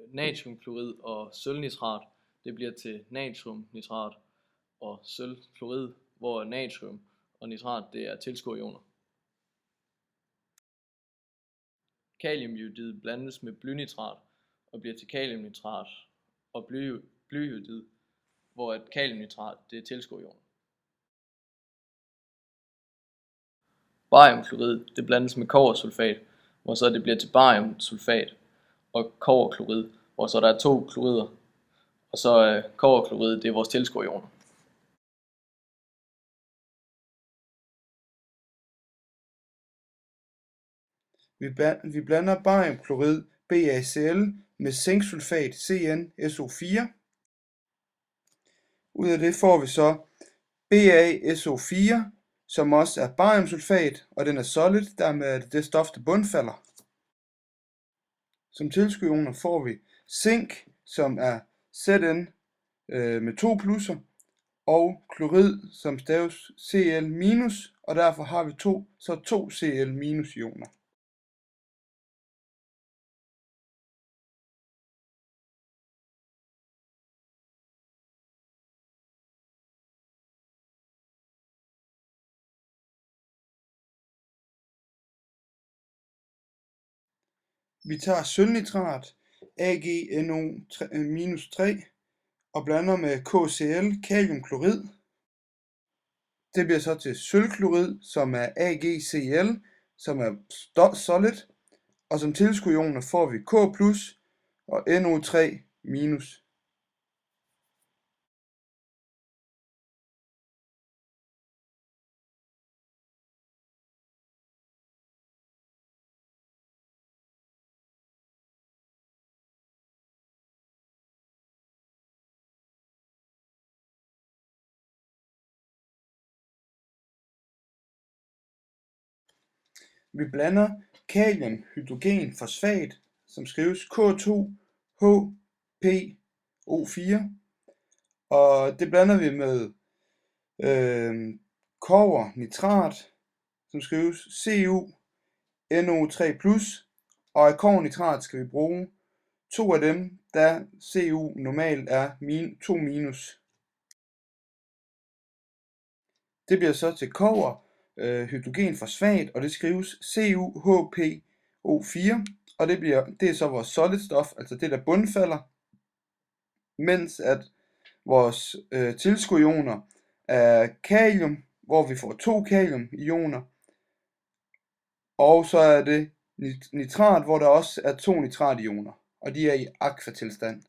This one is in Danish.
natriumklorid og sølvnitrat, det bliver til natriumnitrat og sølvklorid, hvor natrium og nitrat det er tilskuerioner. Kaliumjodid blandes med blynitrat og bliver til kaliumnitrat og blyjodid, hvor et kaliumnitrat det er tilskuerioner. Bariumklorid det blandes med kobbersulfat, hvor så det bliver til bariumsulfat og kobberklorid, hvor så der er to klorider, og så kobberklorid det er vores tilskuerioner. Vi blander bariumklorid BaCl med zinksulfat CnSO4. Ud af det får vi så BaSO4, som også er bariumsulfat, og den er solid, dermed er det stof, der bundfalder. Som tilskuerioner får vi zink, som er Zn med 2 plusser, og klorid, som staves Cl-, og derfor har vi to Cl- ioner. Vi tager sølvnitrat, AgNO3, og blander med KCl, kaliumklorid. Det bliver så til sølvklorid, som er AgCl, som er solid, og som tilskuerioner får vi K+ og NO3-. Vi blander kaliumhydrogenfosfat, som skrives K2HPO4, og det blander vi med kobbernitrat, som skrives CuNO3+, og af kobbernitrat skal vi bruge 2 af dem, da Cu normalt er 2-. Det bliver så til kobberhydrogenfosfat, og det skrives CuHPO4, og det er så vores solid stof, altså det der bundfalder, mens at vores tilskuerioner er kalium, hvor vi får 2 kaliumioner, og så er det nitrat, hvor der også er 2 nitrationer, og de er i aquatilstand.